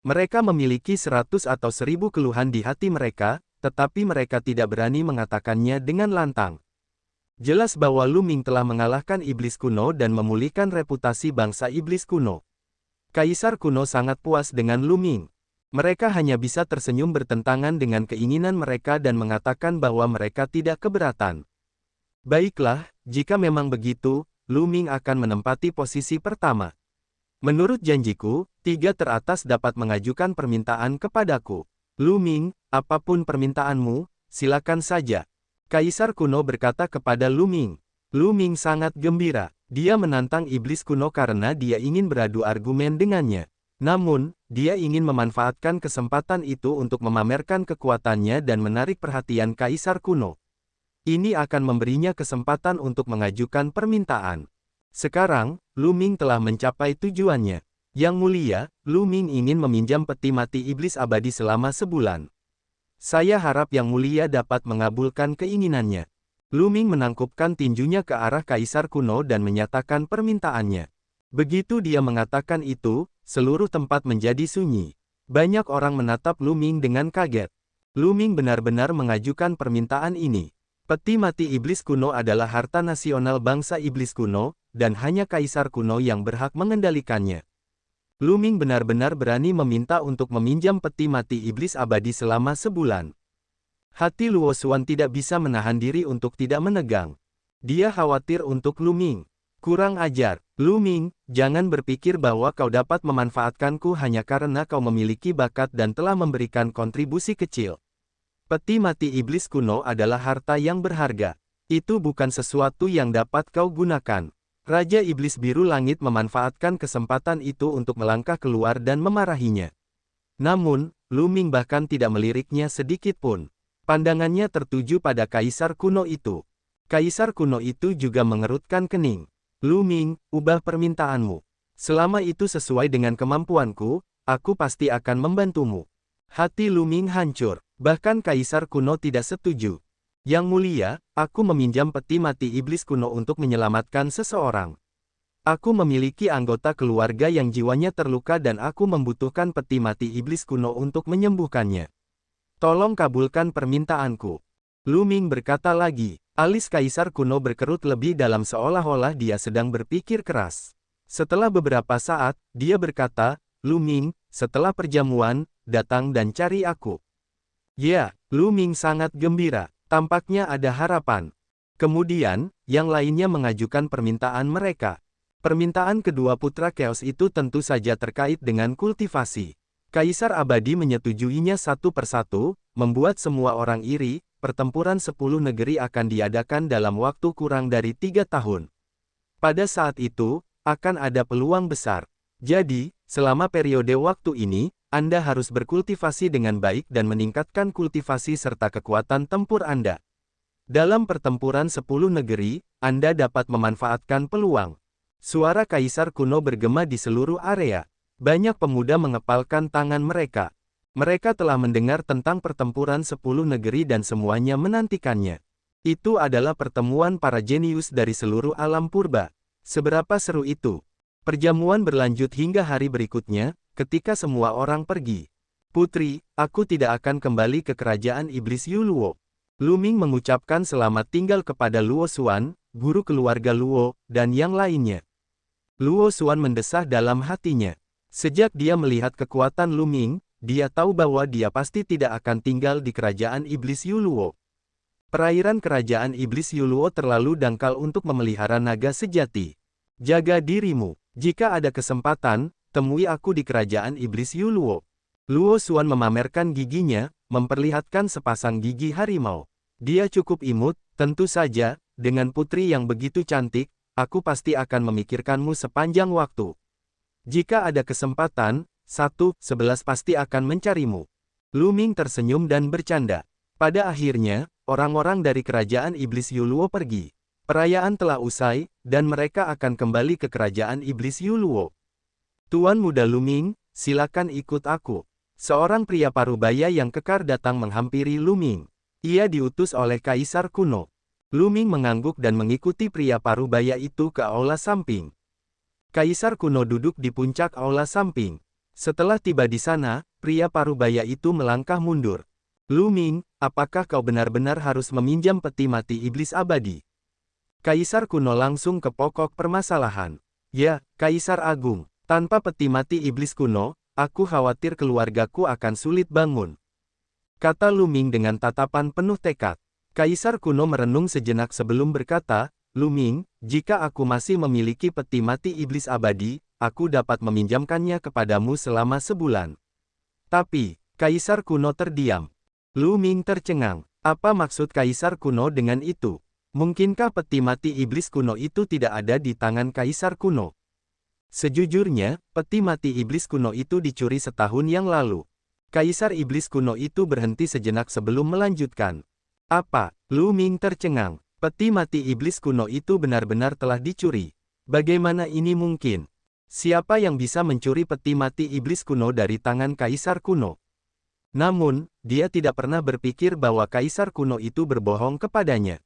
Mereka memiliki 100 atau 1000 keluhan di hati mereka, tetapi mereka tidak berani mengatakannya dengan lantang. Jelas bahwa Lu Ming telah mengalahkan iblis kuno dan memulihkan reputasi bangsa iblis kuno. Kaisar kuno sangat puas dengan Lu Ming. Mereka hanya bisa tersenyum bertentangan dengan keinginan mereka dan mengatakan bahwa mereka tidak keberatan. Baiklah, jika memang begitu, Lu Ming akan menempati posisi pertama. Menurut janjiku, 3 teratas dapat mengajukan permintaan kepadaku. Lu Ming, apapun permintaanmu, silakan saja. Kaisar kuno berkata kepada Lu Ming. Lu Ming sangat gembira. Dia menantang iblis kuno karena dia ingin beradu argumen dengannya. Namun, dia ingin memanfaatkan kesempatan itu untuk memamerkan kekuatannya dan menarik perhatian Kaisar kuno. Ini akan memberinya kesempatan untuk mengajukan permintaan. Sekarang, Lu Ming telah mencapai tujuannya. Yang mulia, Lu Ming ingin meminjam peti mati iblis abadi selama sebulan. Saya harap Yang Mulia dapat mengabulkan keinginannya. Lu Ming menangkupkan tinjunya ke arah Kaisar kuno dan menyatakan permintaannya. Begitu dia mengatakan itu, seluruh tempat menjadi sunyi. Banyak orang menatap Lu Ming dengan kaget. Lu Ming benar-benar mengajukan permintaan ini. Peti mati iblis kuno adalah harta nasional bangsa iblis kuno, dan hanya Kaisar kuno yang berhak mengendalikannya. Lu Ming benar-benar berani meminta untuk meminjam peti mati iblis abadi selama sebulan. Hati Luo Xuan tidak bisa menahan diri untuk tidak menegang. Dia khawatir untuk Lu Ming. Kurang ajar, Lu Ming, jangan berpikir bahwa kau dapat memanfaatkanku hanya karena kau memiliki bakat dan telah memberikan kontribusi kecil. Peti mati iblis kuno adalah harta yang berharga. Itu bukan sesuatu yang dapat kau gunakan. Raja Iblis Biru Langit memanfaatkan kesempatan itu untuk melangkah keluar dan memarahinya. Namun, Lu Ming bahkan tidak meliriknya sedikit pun. Pandangannya tertuju pada Kaisar kuno itu. Kaisar kuno itu juga mengerutkan kening. Lu Ming, ubah permintaanmu. Selama itu sesuai dengan kemampuanku, aku pasti akan membantumu. Hati Lu Ming hancur. Bahkan Kaisar kuno tidak setuju. Yang Mulia, aku meminjam peti mati iblis kuno untuk menyelamatkan seseorang. Aku memiliki anggota keluarga yang jiwanya terluka dan aku membutuhkan peti mati iblis kuno untuk menyembuhkannya. Tolong kabulkan permintaanku. Lu Ming berkata lagi. Alis Kaisar kuno berkerut lebih dalam seolah-olah dia sedang berpikir keras. Setelah beberapa saat, dia berkata, Lu Ming, setelah perjamuan, datang dan cari aku. Ya, Lu Ming sangat gembira. Tampaknya ada harapan. Kemudian, yang lainnya mengajukan permintaan mereka. Permintaan kedua putra Chaos itu tentu saja terkait dengan kultivasi. Kaisar Abadi menyetujuinya satu persatu, membuat semua orang iri. Pertempuran 10 negeri akan diadakan dalam waktu kurang dari 3 tahun. Pada saat itu, akan ada peluang besar. Jadi, selama periode waktu ini, Anda harus berkultivasi dengan baik dan meningkatkan kultivasi serta kekuatan tempur Anda. Dalam pertempuran 10 negeri, Anda dapat memanfaatkan peluang. Suara Kaisar kuno bergema di seluruh area. Banyak pemuda mengepalkan tangan mereka. Mereka telah mendengar tentang pertempuran 10 negeri dan semuanya menantikannya. Itu adalah pertemuan para jenius dari seluruh alam purba. Seberapa seru itu? Perjamuan berlanjut hingga hari berikutnya, ketika semua orang pergi. Putri, aku tidak akan kembali ke kerajaan iblis Yuluo. Lu Ming mengucapkan selamat tinggal kepada Luo Xuan, guru keluarga Luo, dan yang lainnya. Luo Xuan mendesah dalam hatinya. Sejak dia melihat kekuatan Lu Ming, dia tahu bahwa dia pasti tidak akan tinggal di kerajaan iblis Yuluo. Perairan kerajaan iblis Yuluo terlalu dangkal untuk memelihara naga sejati. Jaga dirimu. Jika ada kesempatan, temui aku di kerajaan iblis Yuluo. Luo Xuan memamerkan giginya, memperlihatkan sepasang gigi harimau. Dia cukup imut, tentu saja, dengan putri yang begitu cantik, aku pasti akan memikirkanmu sepanjang waktu. Jika ada kesempatan, 11 pasti akan mencarimu. Lu Ming tersenyum dan bercanda. Pada akhirnya, orang-orang dari kerajaan iblis Yuluo pergi. Perayaan telah usai, dan mereka akan kembali ke kerajaan iblis Yuluo. Tuan Muda Lu Ming, silakan ikut aku. Seorang pria parubaya yang kekar datang menghampiri Lu Ming. Ia diutus oleh Kaisar kuno. Lu Ming mengangguk dan mengikuti pria parubaya itu ke aula samping. Kaisar kuno duduk di puncak aula samping. Setelah tiba di sana, pria parubaya itu melangkah mundur. Lu Ming, apakah kau benar-benar harus meminjam peti mati iblis abadi? Kaisar kuno langsung ke pokok permasalahan. Ya, Kaisar Agung, tanpa peti mati iblis kuno, aku khawatir keluargaku akan sulit bangun. Kata Lu Ming dengan tatapan penuh tekad. Kaisar kuno merenung sejenak sebelum berkata, Lu Ming, jika aku masih memiliki peti mati iblis abadi, aku dapat meminjamkannya kepadamu selama sebulan. Tapi, Kaisar kuno terdiam. Lu Ming tercengang. Apa maksud Kaisar kuno dengan itu? Mungkinkah peti mati iblis kuno itu tidak ada di tangan Kaisar kuno? Sejujurnya, peti mati iblis kuno itu dicuri setahun yang lalu. Kaisar iblis kuno itu berhenti sejenak sebelum melanjutkan. Apa? Lu Ming tercengang. Peti mati iblis kuno itu benar-benar telah dicuri. Bagaimana ini mungkin? Siapa yang bisa mencuri peti mati iblis kuno dari tangan Kaisar kuno? Namun, dia tidak pernah berpikir bahwa Kaisar kuno itu berbohong kepadanya.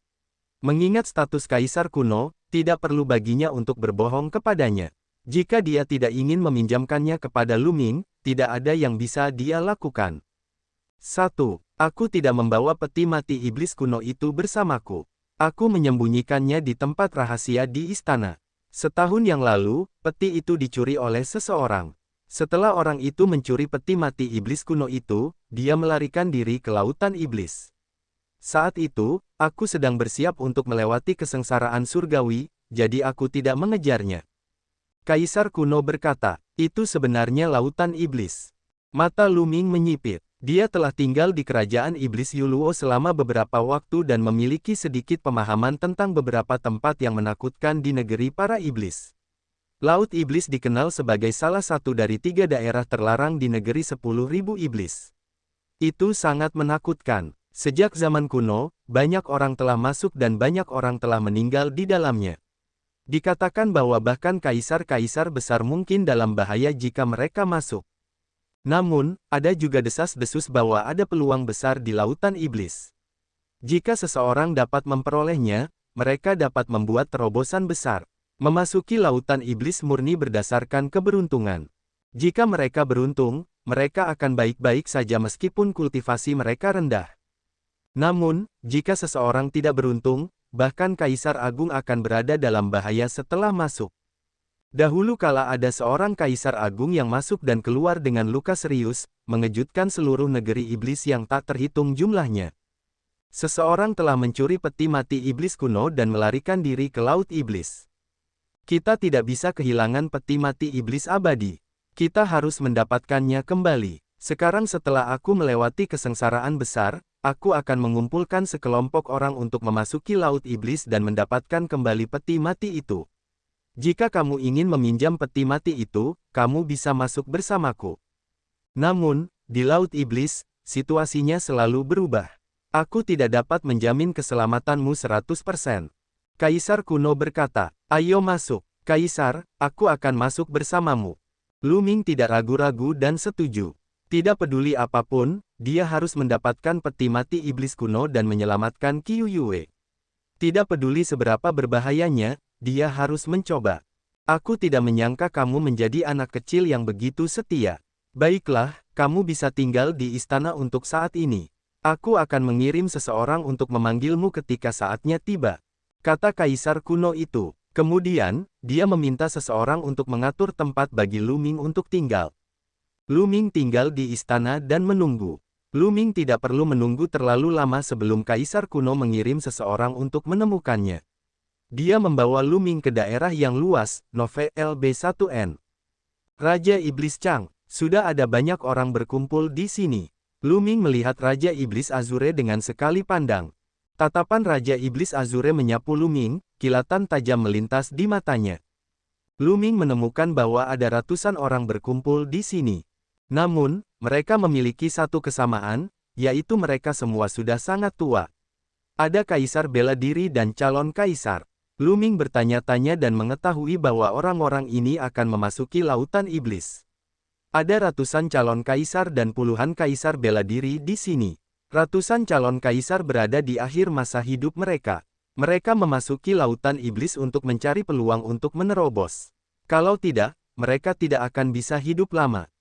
Mengingat status Kaisar kuno, tidak perlu baginya untuk berbohong kepadanya. Jika dia tidak ingin meminjamkannya kepada Lu Ming, tidak ada yang bisa dia lakukan. 1. Aku tidak membawa peti mati iblis kuno itu bersamaku. Aku menyembunyikannya di tempat rahasia di istana. Setahun yang lalu, peti itu dicuri oleh seseorang. Setelah orang itu mencuri peti mati iblis kuno itu, dia melarikan diri ke lautan iblis. Saat itu, aku sedang bersiap untuk melewati kesengsaraan surgawi, jadi aku tidak mengejarnya. Kaisar kuno berkata, itu sebenarnya lautan iblis. Mata Lu Ming menyipit. Dia telah tinggal di kerajaan iblis Yuluo selama beberapa waktu dan memiliki sedikit pemahaman tentang beberapa tempat yang menakutkan di negeri para iblis. Laut Iblis dikenal sebagai salah satu dari 3 daerah terlarang di negeri 10.000 iblis. Itu sangat menakutkan. Sejak zaman kuno, banyak orang telah masuk dan banyak orang telah meninggal di dalamnya. Dikatakan bahwa bahkan kaisar-kaisar besar mungkin dalam bahaya jika mereka masuk. Namun, ada juga desas-desus bahwa ada peluang besar di lautan iblis. Jika seseorang dapat memperolehnya, mereka dapat membuat terobosan besar. Memasuki lautan iblis murni berdasarkan keberuntungan. Jika mereka beruntung, mereka akan baik-baik saja meskipun kultivasi mereka rendah. Namun, jika seseorang tidak beruntung, bahkan Kaisar Agung akan berada dalam bahaya setelah masuk. Dahulu kala ada seorang Kaisar Agung yang masuk dan keluar dengan luka serius, mengejutkan seluruh negeri iblis yang tak terhitung jumlahnya. Seseorang telah mencuri peti mati iblis kuno dan melarikan diri ke laut iblis. Kita tidak bisa kehilangan peti mati iblis abadi. Kita harus mendapatkannya kembali. Sekarang setelah aku melewati kesengsaraan besar, aku akan mengumpulkan sekelompok orang untuk memasuki laut iblis dan mendapatkan kembali peti mati itu. Jika kamu ingin meminjam peti mati itu, kamu bisa masuk bersamaku. Namun, di laut iblis, situasinya selalu berubah. Aku tidak dapat menjamin keselamatanmu 100%. Kaisar kuno berkata, ayo masuk. Kaisar, aku akan masuk bersamamu. Lu Ming tidak ragu-ragu dan setuju. Tidak peduli apapun, dia harus mendapatkan peti mati iblis kuno dan menyelamatkan Qiu Yue. Tidak peduli seberapa berbahayanya, dia harus mencoba. Aku tidak menyangka kamu menjadi anak kecil yang begitu setia. Baiklah, kamu bisa tinggal di istana untuk saat ini. Aku akan mengirim seseorang untuk memanggilmu ketika saatnya tiba. Kata Kaisar kuno itu. Kemudian, dia meminta seseorang untuk mengatur tempat bagi Lu Ming untuk tinggal. Lu Ming tinggal di istana dan menunggu. Lu Ming tidak perlu menunggu terlalu lama sebelum Kaisar kuno mengirim seseorang untuk menemukannya. Dia membawa Lu Ming ke daerah yang luas, Novel B1N. Raja Iblis Chang, sudah ada banyak orang berkumpul di sini. Lu Ming melihat Raja Iblis Azure dengan sekali pandang. Tatapan Raja Iblis Azure menyapu Lu Ming, kilatan tajam melintas di matanya. Lu Ming menemukan bahwa ada ratusan orang berkumpul di sini. Namun, mereka memiliki satu kesamaan, yaitu mereka semua sudah sangat tua. Ada kaisar bela diri dan calon kaisar. Lu Ming bertanya-tanya dan mengetahui bahwa orang-orang ini akan memasuki lautan iblis. Ada ratusan calon kaisar dan puluhan kaisar bela diri di sini. Ratusan calon kaisar berada di akhir masa hidup mereka. Mereka memasuki lautan iblis untuk mencari peluang untuk menerobos. Kalau tidak, mereka tidak akan bisa hidup lama.